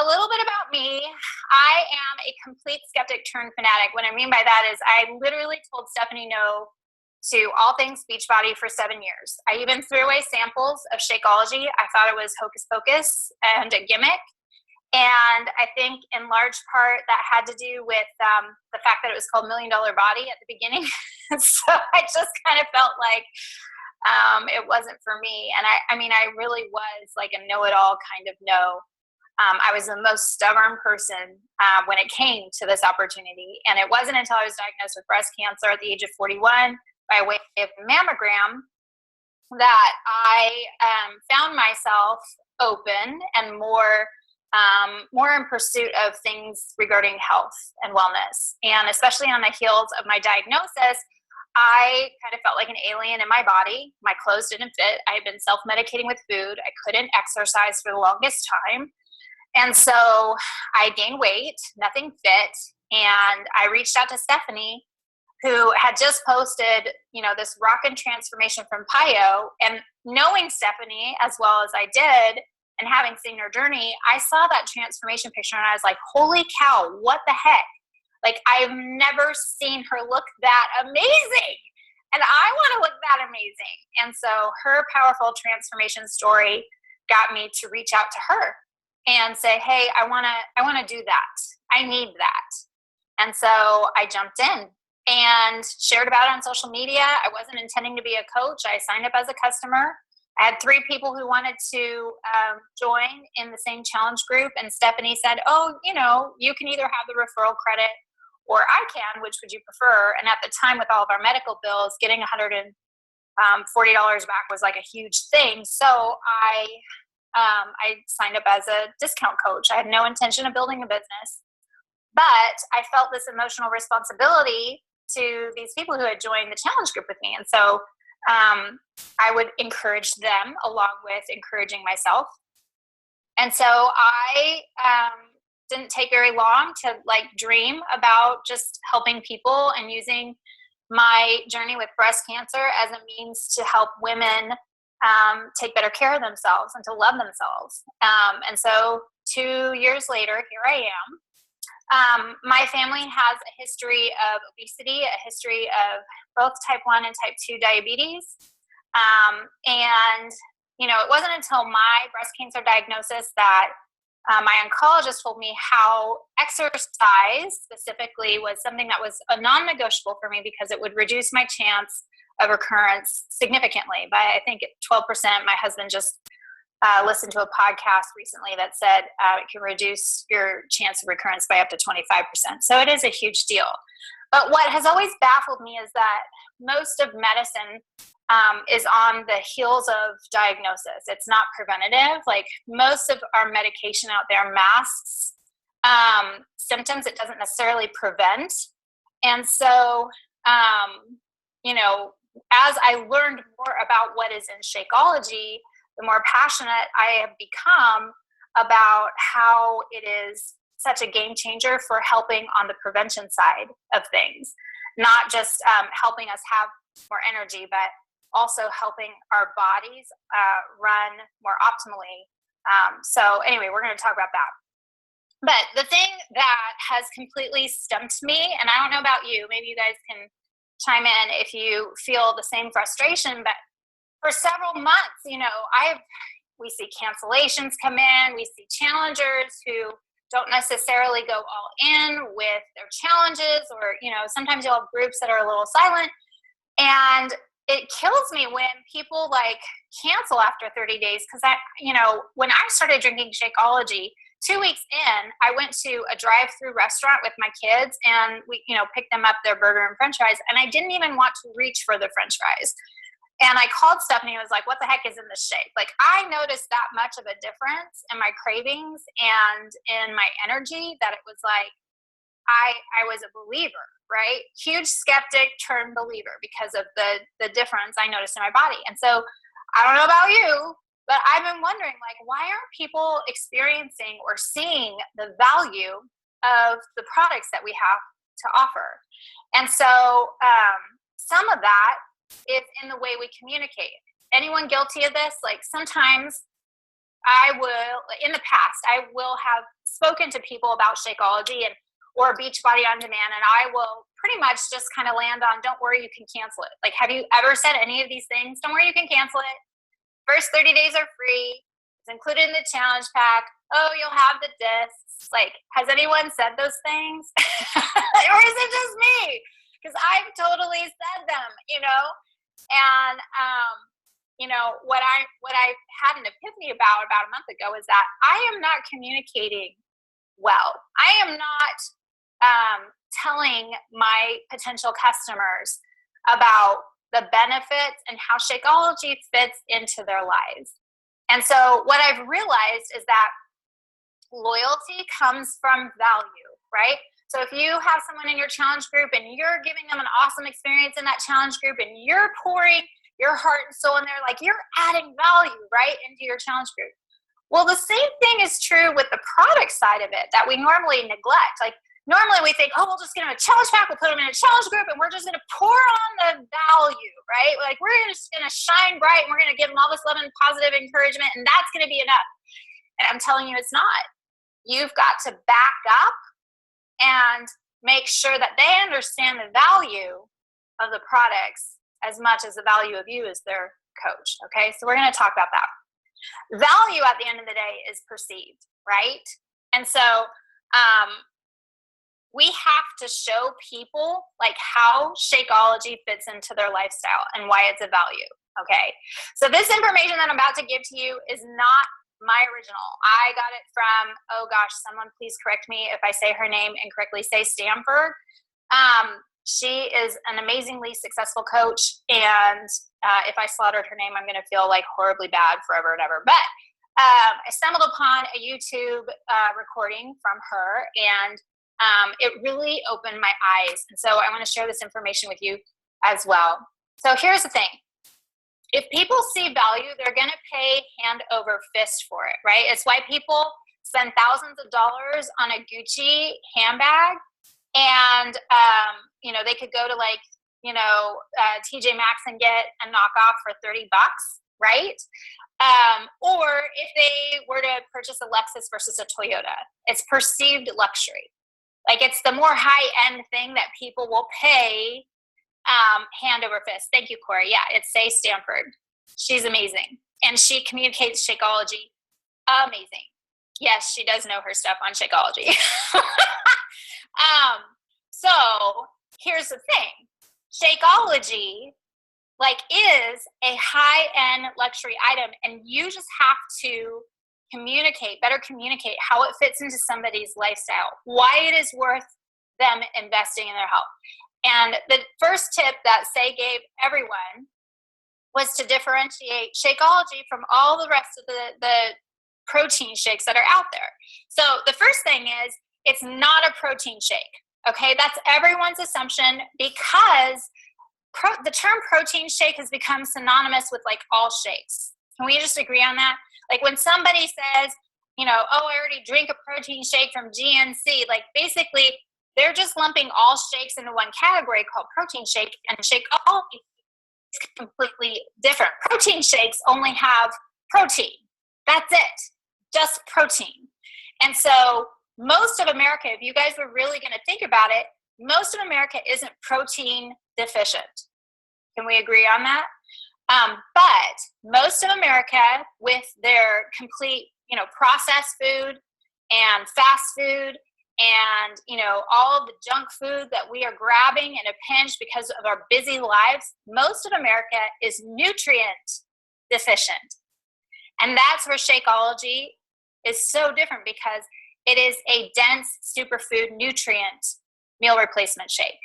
a little bit about me. I am a complete skeptic turned fanatic. What I mean by that is I literally told Stephanie no to all things Beachbody for 7 years. I even threw away samples of Shakeology. I thought it was hocus pocus and a gimmick. And I think in large part that had to do with the fact that it was called $1 Million Body at the beginning. So I just kind of felt like it wasn't for me. And I mean, I really was like a know-it-all kind of no. I was the most stubborn person when it came to this opportunity. And it wasn't until I was diagnosed with breast cancer at the age of 41 by way of mammogram that I found myself open and more in pursuit of things regarding health and wellness. And especially on the heels of my diagnosis, I kind of felt like an alien in my body. My clothes didn't fit. I had been self-medicating with food. I couldn't exercise for the longest time. And so I gained weight, nothing fit. And I reached out to Stephanie, who had just posted, this rockin' transformation from PIO. And knowing Stephanie as well as I did, and having seen her journey, I saw that transformation picture and I was like, holy cow, what the heck? Like, I've never seen her look that amazing. And I want to look that amazing. And so her powerful transformation story got me to reach out to her and say, hey, I want to do that. I need that. And so I jumped in and shared about it on social media. I wasn't intending to be a coach. I signed up as a customer. I had 3 people who wanted to join in the same challenge group. And Stephanie said, oh, you can either have the referral credit or I can, which would you prefer? And at the time with all of our medical bills, getting $140 back was like a huge thing. So I signed up as a discount coach. I had no intention of building a business, but I felt this emotional responsibility to these people who had joined the challenge group with me. And so I would encourage them along with encouraging myself. And so I didn't take very long to dream about just helping people and using my journey with breast cancer as a means to help women take better care of themselves and to love themselves. And so 2 years later, here I am. My family has a history of obesity, a history of both type 1 and type 2 diabetes. And, it wasn't until my breast cancer diagnosis that my oncologist told me how exercise specifically was something that was a non-negotiable for me because it would reduce my chance of recurrence significantly by, I think, 12%. My husband just listened to a podcast recently that said it can reduce your chance of recurrence by up to 25%. So it is a huge deal. But what has always baffled me is that most of medicine is on the heels of diagnosis. It's not preventative. Like most of our medication out there masks symptoms. It doesn't necessarily prevent. And so, as I learned more about what is in Shakeology, the more passionate I have become about how it is such a game changer for helping on the prevention side of things, not just helping us have more energy, but also helping our bodies run more optimally. So anyway, we're going to talk about that. But the thing that has completely stumped me, and I don't know about you, maybe you guys can chime in if you feel the same frustration, but for several months, we see cancellations come in, we see challengers who don't necessarily go all in with their challenges, or, sometimes you'll have groups that are a little silent. And it kills me when people cancel after 30 days. Cause when I started drinking Shakeology, 2 weeks in, I went to a drive-through restaurant with my kids and we, picked them up their burger and french fries. And I didn't even want to reach for the french fries. And I called Stephanie and was like, what the heck is in this shake? I noticed that much of a difference in my cravings and in my energy that it was I was a believer, right? Huge skeptic turned believer because of the difference I noticed in my body. And so I don't know about you, but I've been wondering, why aren't people experiencing or seeing the value of the products that we have to offer? And so some of that is in the way we communicate. Anyone guilty of this? Sometimes I will, in the past, I will have spoken to people about Shakeology or Beachbody On Demand, and I will pretty much just kind of land on, don't worry, you can cancel it. Like, have you ever said any of these things? Don't worry, you can cancel it. First 30 days are free. It's included in the challenge pack. Oh, you'll have the discs. Like, has anyone said those things? Or is it just me? Because I've totally said them, And, what I had an epiphany about a month ago is that I am not communicating well. I am not telling my potential customers about the benefits and how Shakeology fits into their lives. And so what I've realized is that loyalty comes from value, right? So if you have someone in your challenge group and you're giving them an awesome experience in that challenge group and you're pouring your heart and soul in there, like, you're adding value, right, into your challenge group. Well, the same thing is true with the product side of it that we normally neglect. Like, normally we think, oh, we'll just get them a challenge pack, we'll put them in a challenge group, and we're just going to pour on the value, right? Like, we're just going to shine bright, and we're going to give them all this love and positive encouragement, and that's going to be enough. And I'm telling you, it's not. You've got to back up and make sure that they understand the value of the products as much as the value of you as their coach, okay? So we're going to talk about that. Value at the end of the day is perceived, right? And so we have to show people like how Shakeology fits into their lifestyle and why it's a value, okay? So this information that I'm about to give to you is not my original. I got it from, oh gosh, someone please correct me if I say her name incorrectly, say Stanford. She is an amazingly successful coach, and if I slaughtered her name, I'm going to feel like horribly bad forever and ever. But I stumbled upon a YouTube recording from her, and it really opened my eyes. And so I want to share this information with you as well. So here's the thing. If people see value, they're going to pay hand over fist for it, right? It's why people spend thousands of dollars on a Gucci handbag, and they could go to TJ Maxx and get a knockoff for $30, right? Or if they were to purchase a Lexus versus a Toyota, it's perceived luxury. Like, it's the more high-end thing that people will pay hand over fist. Thank you, Corey. Yeah, it's Say Stanford. She's amazing. And she communicates Shakeology amazing. Yes, she does know her stuff on Shakeology. So here's the thing. Shakeology is a high-end luxury item, and you just have to better communicate how it fits into somebody's lifestyle, why it is worth them investing in their health. And the first tip that Say gave everyone was to differentiate Shakeology from all the rest of the protein shakes that are out there. So the first thing is, it's not a protein shake, okay? That's everyone's assumption, because the term protein shake has become synonymous with all shakes. Can we just agree on that? Like, when somebody says, oh, I already drink a protein shake from GNC, basically they're just lumping all shakes into one category called protein shake, and Shakeology is completely different. Protein shakes only have protein. That's it. Just protein. And so most of America, if you guys were really going to think about it, most of America isn't protein deficient. Can we agree on that? But most of America, with their complete, processed food and fast food and, all of the junk food that we are grabbing in a pinch because of our busy lives, most of America is nutrient deficient. And that's where Shakeology is so different, because it is a dense superfood nutrient meal replacement shake.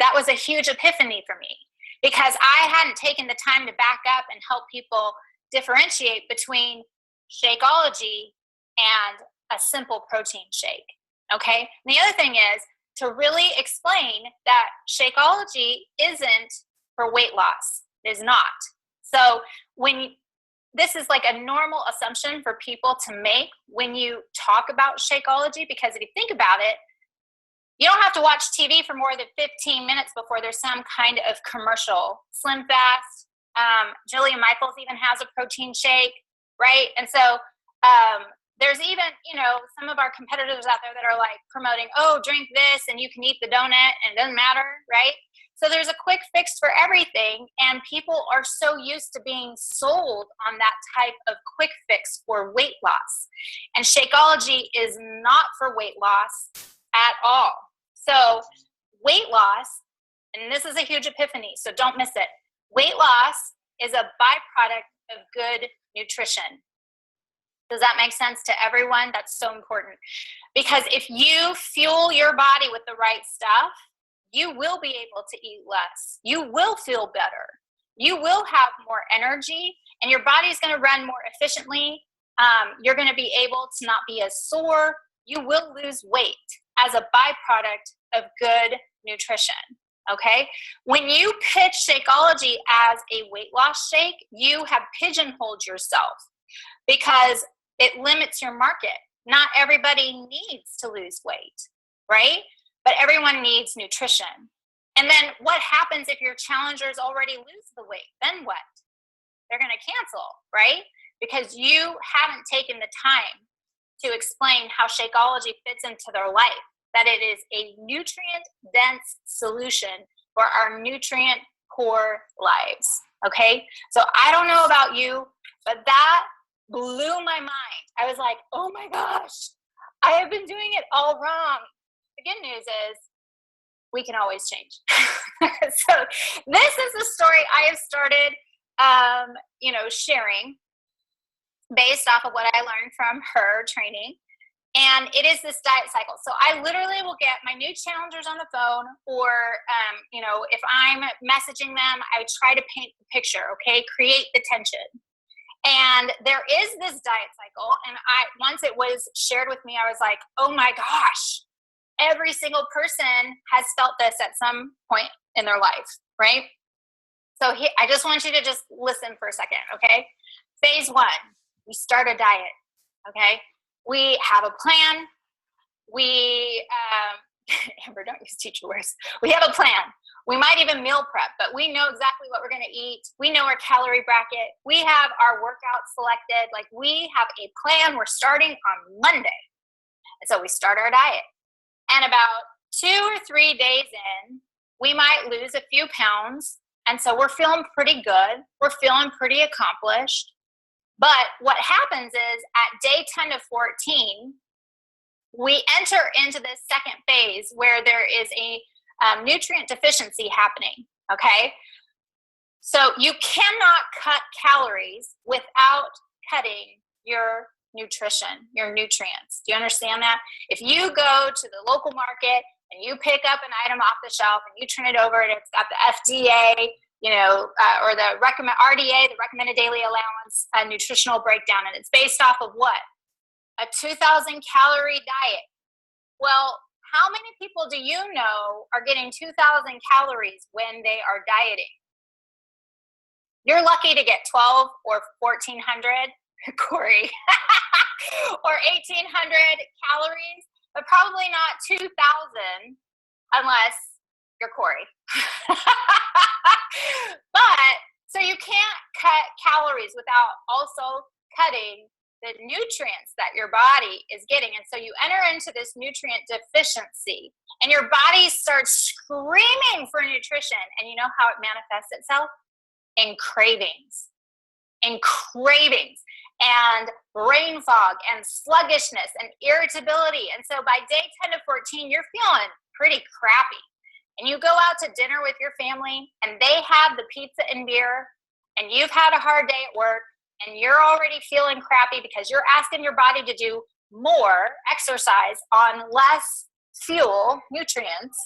That was a huge epiphany for me, because I hadn't taken the time to back up and help people differentiate between Shakeology and a simple protein shake, okay? And the other thing is to really explain that Shakeology isn't for weight loss. It is not. So this is a normal assumption for people to make when you talk about Shakeology, because if you think about it, you don't have to watch TV for more than 15 minutes before there's some kind of commercial. Slim Fast, Jillian Michaels even has a protein shake, right? And so There's even, some of our competitors out there that are like promoting, oh, drink this and you can eat the donut and it doesn't matter, right? So there's a quick fix for everything, and people are so used to being sold on that type of quick fix for weight loss. And Shakeology is not for weight loss at all. So weight loss, and this is a huge epiphany, so don't miss it. Weight loss is a byproduct of good nutrition. Does that make sense to everyone? That's so important. Because if you fuel your body with the right stuff, you will be able to eat less. You will feel better. You will have more energy, and your body's going to run more efficiently. You're going to be able to not be as sore. You will lose weight as a byproduct of good nutrition. Okay? When you pitch Shakeology as a weight loss shake, you have pigeonholed yourself because it limits your market. Not everybody needs to lose weight, right? But everyone needs nutrition. And then what happens if your challengers already lose the weight? Then what? They're going to cancel, right? Because you haven't taken the time to explain how Shakeology fits into their life, that it is a nutrient-dense solution for our nutrient-poor lives, okay? So I don't know about you, but that blew my mind. I was like, oh my gosh, I have been doing it all wrong. The good news is we can always change. So this is the story I have started, sharing based off of what I learned from her training. And it is this diet cycle. So I literally will get my new challengers on the phone, or, if I'm messaging them, I try to paint the picture, okay? Create the tension. And there is this diet cycle. And once it was shared with me, I was like, oh my gosh, every single person has felt this at some point in their life, right? So I just want you to just listen for a second, okay? Phase 1, we start a diet, okay? We have a plan. Amber, don't use teacher words. We have a plan. We might even meal prep, but we know exactly what we're going to eat. We know our calorie bracket. We have our workout selected. Like, we have a plan. We're starting on Monday. And so we start our diet. And about 2 or 3 days in, we might lose a few pounds. And so we're feeling pretty good. We're feeling pretty accomplished. But what happens is at day 10 to 14, we enter into this second phase where there is a nutrient deficiency happening, okay? So you cannot cut calories without cutting your nutrition, your nutrients. Do you understand that? If you go to the local market and you pick up an item off the shelf and you turn it over and it's got the FDA, or the RDA, the recommended daily allowance, nutritional breakdown, and it's based off of what? A 2,000 calorie diet. Well, how many people do you know are getting 2,000 calories when they are dieting? You're lucky to get 12 or 1,400, Corey, or 1,800 calories, but probably not 2,000 unless you're Corey. But so you can't cut calories without also cutting the nutrients that your body is getting. And so you enter into this nutrient deficiency and your body starts screaming for nutrition. And you know how it manifests itself? In cravings. In cravings and brain fog and sluggishness and irritability. And so by day 10 to 14, you're feeling pretty crappy. And you go out to dinner with your family and they have the pizza and beer, and you've had a hard day at work and you're already feeling crappy because you're asking your body to do more exercise on less fuel, nutrients.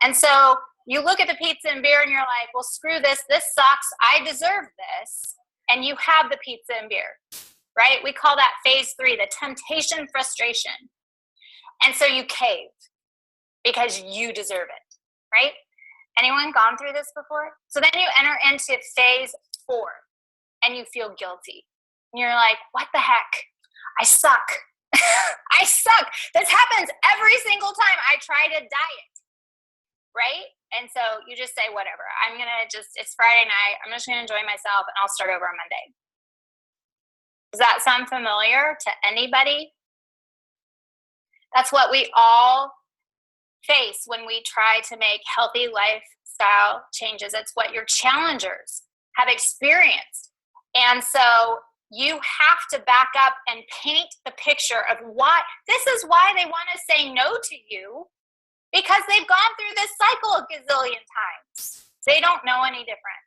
And so you look at the pizza and beer and you're like, well, screw this. This sucks. I deserve this. And you have the pizza and beer, right? We call that phase 3, the temptation frustration. And so you cave because you deserve it. Right? Anyone gone through this before? So then you enter into phase 4 and you feel guilty. And you're like, what the heck? I suck. I suck. This happens every single time I try to diet. Right? And so you just say, whatever. It's Friday night. I'm just going to enjoy myself and I'll start over on Monday. Does that sound familiar to anybody? That's what we all face when we try to make healthy lifestyle changes. It's what your challengers have experienced. And so you have to back up and paint the picture of why. This is why they want to say no to you, because they've gone through this cycle a gazillion times. They don't know any different.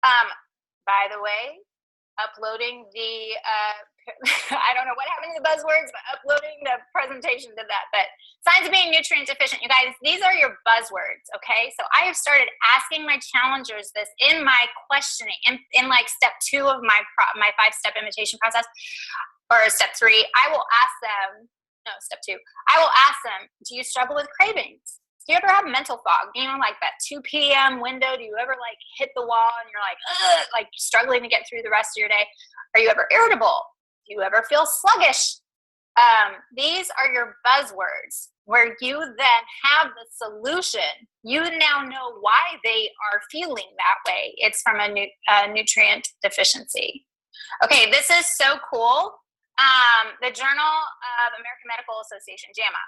By the way, uploading the, I don't know what happened to the buzzwords, but uploading the presentation did that. But signs of being nutrient deficient, you guys, these are your buzzwords, okay? So I have started asking my challengers this in my questioning, in like step 2 of my 5-step invitation process, or step 3, I will ask them, no, step 2, I will ask them, do you struggle with cravings? Do you ever have mental fog? You know, like that 2 p.m. window, do you ever like hit the wall and you're like, ugh, like struggling to get through the rest of your day? Are you ever irritable? Do you ever feel sluggish? These are your buzzwords where you then have the solution. You now know why they are feeling that way. It's from a nutrient deficiency. Okay, this is so cool. The Journal of American Medical Association, JAMA.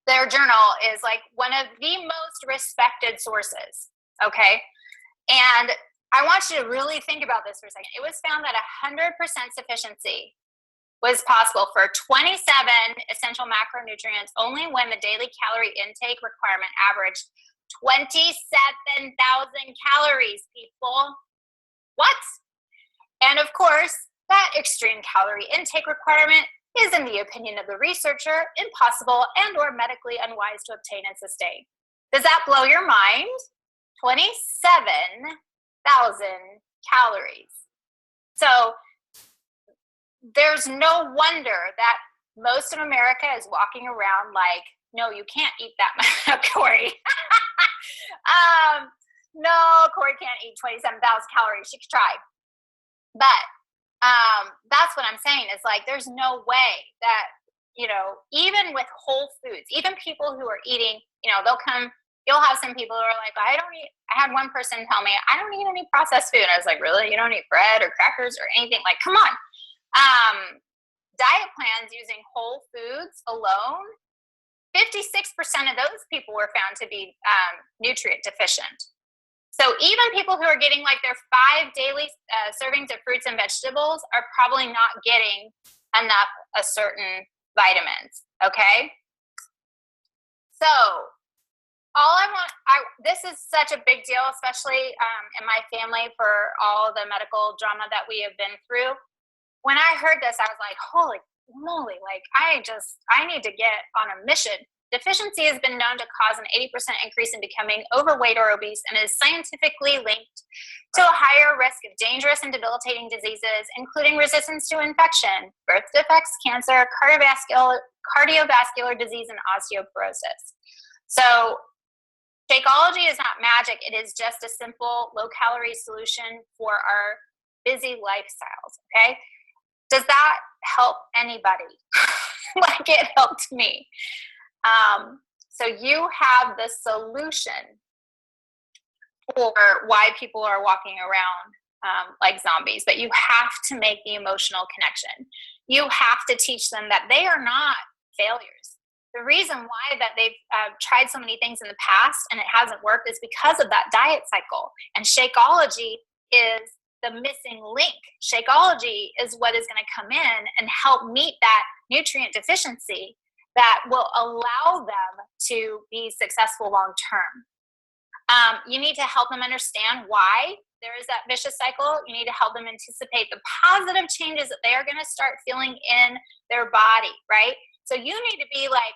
Their journal is like one of the most respected sources, okay? And I want you to really think about this for a second. It was found that 100% sufficiency was possible for 27 essential macronutrients only when the daily calorie intake requirement averaged 27,000 calories, people. What? And of course, that extreme calorie intake requirement is, in the opinion of the researcher, impossible and or medically unwise to obtain and sustain. Does that blow your mind? 27,000 calories. So there's no wonder that most of America is walking around like, no, you can't eat that much, Corey. No, Corey can't eat 27,000 calories. She could try. But that's what I'm saying. Is like, there's no way that, you know, even with whole foods, even people who are eating, you know, you'll have some people who are like, I had one person tell me, I don't eat any processed food. I was like, really? You don't eat bread or crackers or anything? Like, come on. Diet plans using whole foods alone, 56% of those people were found to be nutrient deficient. So even people who are getting like their 5 daily servings of fruits and vegetables are probably not getting enough of certain vitamins, okay? So this is such a big deal, especially in my family, for all the medical drama that we have been through. When I heard this, I was like, holy moly, like I need to get on a mission. Deficiency has been known to cause an 80% increase in becoming overweight or obese and is scientifically linked to a higher risk of dangerous and debilitating diseases, including resistance to infection, birth defects, cancer, cardiovascular disease, and osteoporosis. So Shakeology is not magic. It is just a simple, low-calorie solution for our busy lifestyles, okay? Does that help anybody? Like it helped me. So you have the solution for why people are walking around like zombies, but you have to make the emotional connection. You have to teach them that they are not failures. The reason why that they've tried so many things in the past and it hasn't worked is because of that diet cycle. And Shakeology is the missing link. Shakeology is what is going to come in and help meet that nutrient deficiency that will allow them to be successful long term. You need to help them understand why there is that vicious cycle. You need to help them anticipate the positive changes that they are going to start feeling in their body, right? So you need to be like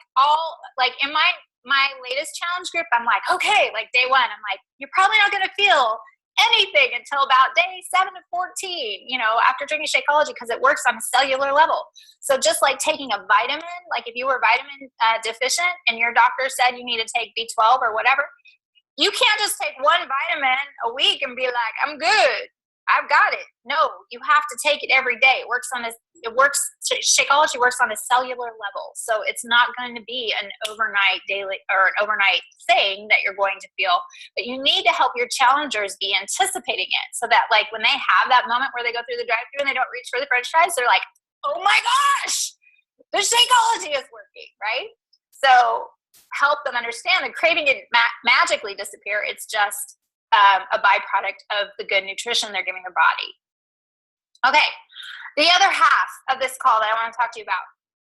in my latest challenge group, I'm like, okay, like day 1, I'm like, you're probably not going to feel anything until about day 7 to 14, you know, after drinking Shakeology, because it works on a cellular level. So just like taking a vitamin, like if you were vitamin deficient and your doctor said you need to take B12 or whatever, you can't just take one vitamin a week and be like, I'm good, I've got it. No, you have to take it every day. It works on a Shakeology works on a cellular level. So it's not going to be an overnight daily or an overnight thing that you're going to feel, but you need to help your challengers be anticipating it so that like when they have that moment where they go through the drive-thru and they don't reach for the French fries, they're like, oh my gosh, the Shakeology is working, right? So help them understand the craving didn't magically disappear. It's just a byproduct of the good nutrition they're giving their body. Okay, the other half of this call that I want to talk to you about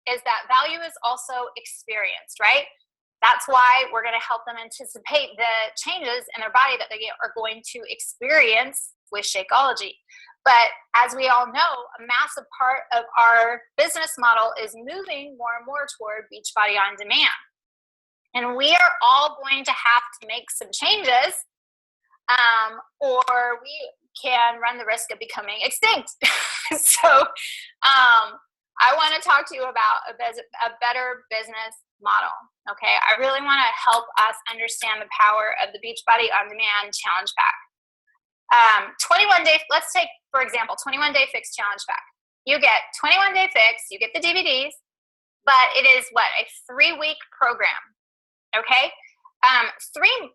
is that value is also experienced, right? That's why we're going to help them anticipate the changes in their body that they are going to experience with Shakeology. But as we all know, a massive part of our business model is moving more and more toward Beachbody on Demand. And we are all going to have to make some changes, or we can run the risk of becoming extinct. So I want to talk to you about a better business model, okay? I really want to help us understand the power of the Beachbody On Demand Challenge Pack. 21-day, let's take, for example, 21-day fix challenge pack. You get 21-day fix, you get the DVDs, but it is what, a 3-week program, okay?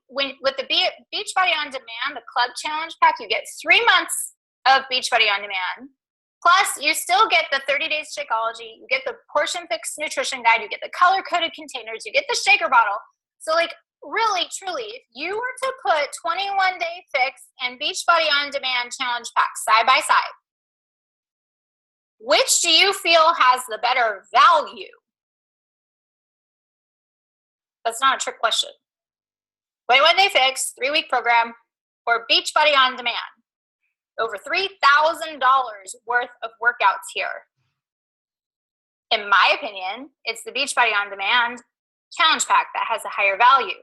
With the Beachbody On Demand, the club challenge pack, you get 3 months of Beachbody On Demand, plus you still get the 30 days Shakeology, you get the portion fix nutrition guide, you get the color-coded containers, you get the shaker bottle. So like, really, truly, if you were to put 21-day fix and Beachbody On Demand challenge pack side by side, which do you feel has the better value? That's not a trick question. 21-day fix, 3-week program, or Beachbody On Demand. Over $3,000 worth of workouts here. In my opinion, it's the Beachbody On Demand challenge pack that has a higher value.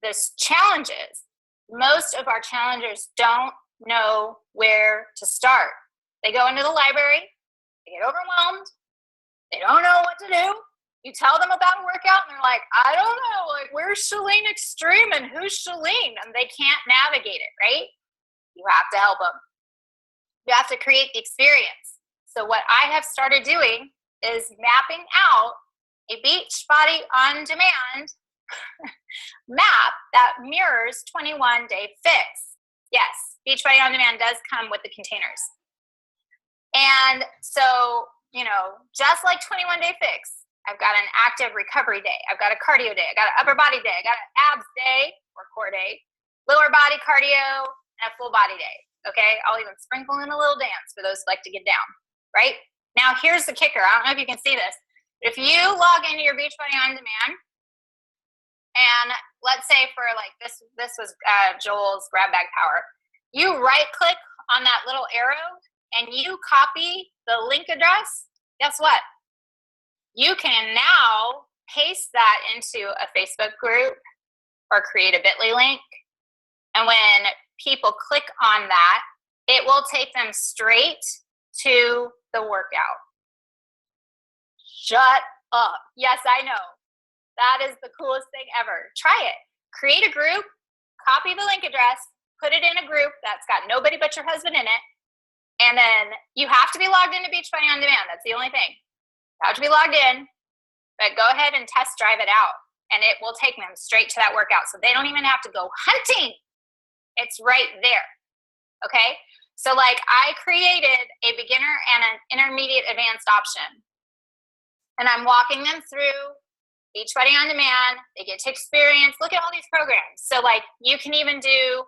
This challenges, most of our challengers don't know where to start. They go into the library, they get overwhelmed, they don't know what to do. You tell them about a workout and they're like, I don't know, like where's Chalene Extreme and who's Chalene? And they can't navigate it, right? You have to help them. You have to create the experience. So what I have started doing is mapping out a Beachbody On Demand map that mirrors 21-day fix. Yes, Beachbody On Demand does come with the containers. And so, you know, just like 21-day fix, I've got an active recovery day. I've got a cardio day. I got an upper body day. I got an abs day or core day, lower body cardio, and a full body day. Okay, I'll even sprinkle in a little dance for those who like to get down, right? Now, here's the kicker. I don't know if you can see this. If you log into your Beachbody On Demand, and let's say for like this was Joel's grab bag power. You right click on that little arrow and you copy the link address. Guess what? You can now paste that into a Facebook group or create a bit.ly link. And when people click on that, it will take them straight to the workout. Shut up. Yes, I know. That is the coolest thing ever. Try it. Create a group, copy the link address, put it in a group that's got nobody but your husband in it, and then you have to be logged into Beachbody On Demand. That's the only thing. You have to be logged in, but go ahead and test drive it out, and it will take them straight to that workout, so they don't even have to go hunting. It's right there, okay? So, like, I created a beginner and an intermediate advanced option, and I'm walking them through Beachbody On Demand. They get to experience, look at all these programs. So like you can even do,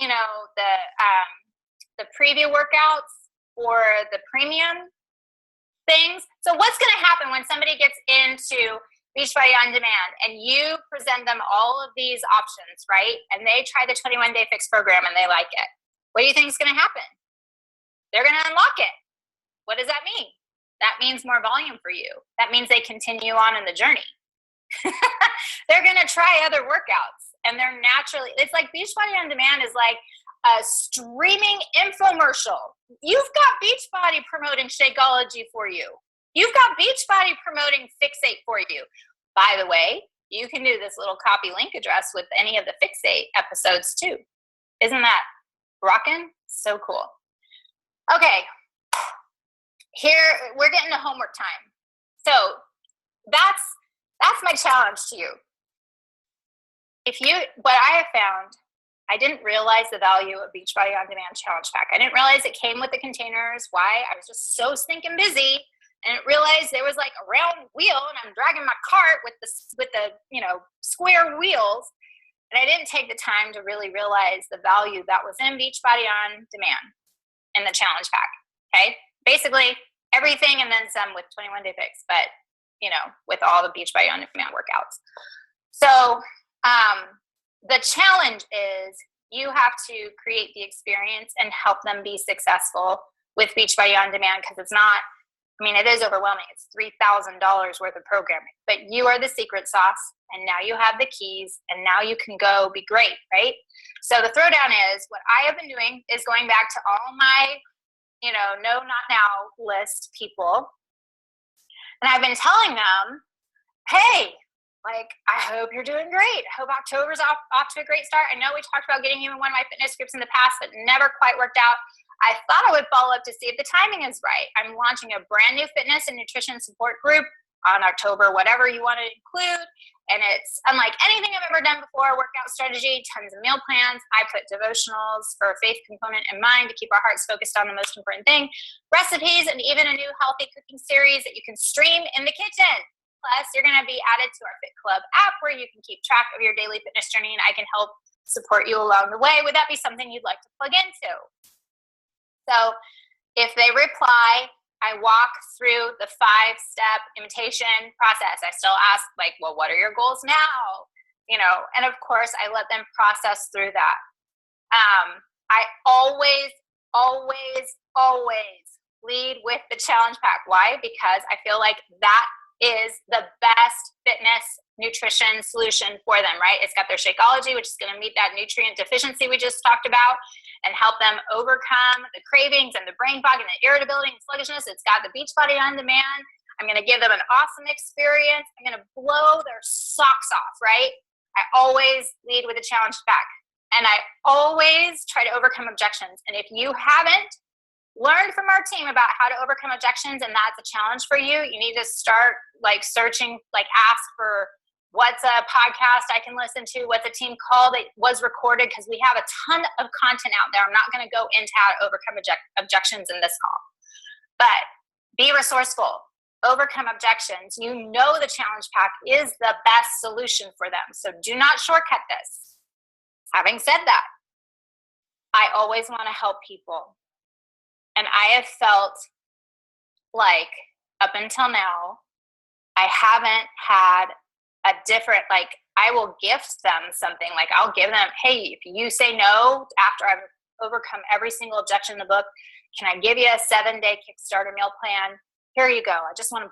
you know, the preview workouts or the premium things. So what's going to happen when somebody gets into Beachbody On Demand and you present them all of these options, right? And they try the 21-day fix program and they like it. What do you think is going to happen? They're going to unlock it. What does that mean? That means more volume for you. That means they continue on in the journey. They're going to try other workouts and they're naturally, it's like Beachbody On Demand is like a streaming infomercial. You've got Beachbody promoting Shakeology for you. You've got Beachbody promoting Fixate for you. By the way, you can do this little copy link address with any of the Fixate episodes too. Isn't that rockin'? So cool. Okay. here we're getting to homework time. So that's my challenge to you. What I have found, I didn't realize the value of Beachbody On Demand Challenge Pack. I didn't realize it came with the containers. Why? I was just so stinking busy. And I realized there was like a round wheel and I'm dragging my cart with the square wheels. And I didn't take the time to really realize the value that was in Beachbody On Demand in the challenge pack. Okay. Basically everything and then some with 21-day fix, but with all the Beachbody On Demand workouts. So the challenge is you have to create the experience and help them be successful with Beachbody On Demand, because it's not, it is overwhelming. It's $3,000 worth of programming, but you are the secret sauce, and now you have the keys, and now you can go be great, right? So the throwdown is, what I have been doing is going back to all my, no, not now list people, and I've been telling them, hey, I hope you're doing great. I hope October's off to a great start. I know we talked about getting you in one of my fitness groups in the past, but never quite worked out. I thought I would follow up to see if the timing is right. I'm launching a brand new fitness and nutrition support group on October, whatever you want to include. And it's unlike anything I've ever done before. Workout strategy, tons of meal plans. I put devotionals for a faith component in mind to keep our hearts focused on the most important thing. Recipes, and even a new healthy cooking series that you can stream in the kitchen. Plus, you're going to be added to our Fit Club app where you can keep track of your daily fitness journey, and I can help support you along the way. Would that be something you'd like to plug into? So if they reply, I walk through the 5-step invitation process. I still ask, well, what are your goals now? And of course, I let them process through that. I always lead with the challenge pack. Why? Because I feel like that is the best fitness nutrition solution for them, right? It's got their Shakeology, which is going to meet that nutrient deficiency we just talked about and help them overcome the cravings and the brain fog and the irritability and sluggishness. It's got the Beachbody On Demand. I'm going to give them an awesome experience. I'm going to blow their socks off, right? I always lead with a challenge pack, and I always try to overcome objections. And if you haven't learned from our team about how to overcome objections, and that's a challenge for you, you need to start searching, ask for what's a podcast I can listen to, what's a team call that was recorded, because we have a ton of content out there. I'm not going to go into how to overcome objections in this call, but be resourceful, overcome objections. The challenge pack is the best solution for them, so do not shortcut this. Having said that, I always want to help people. And I have felt like up until now, I haven't had a different, I will gift them something. I'll give them, hey, if you say no after I've overcome every single objection in the book, can I give you a 7-day Kickstarter meal plan? Here you go. I just want to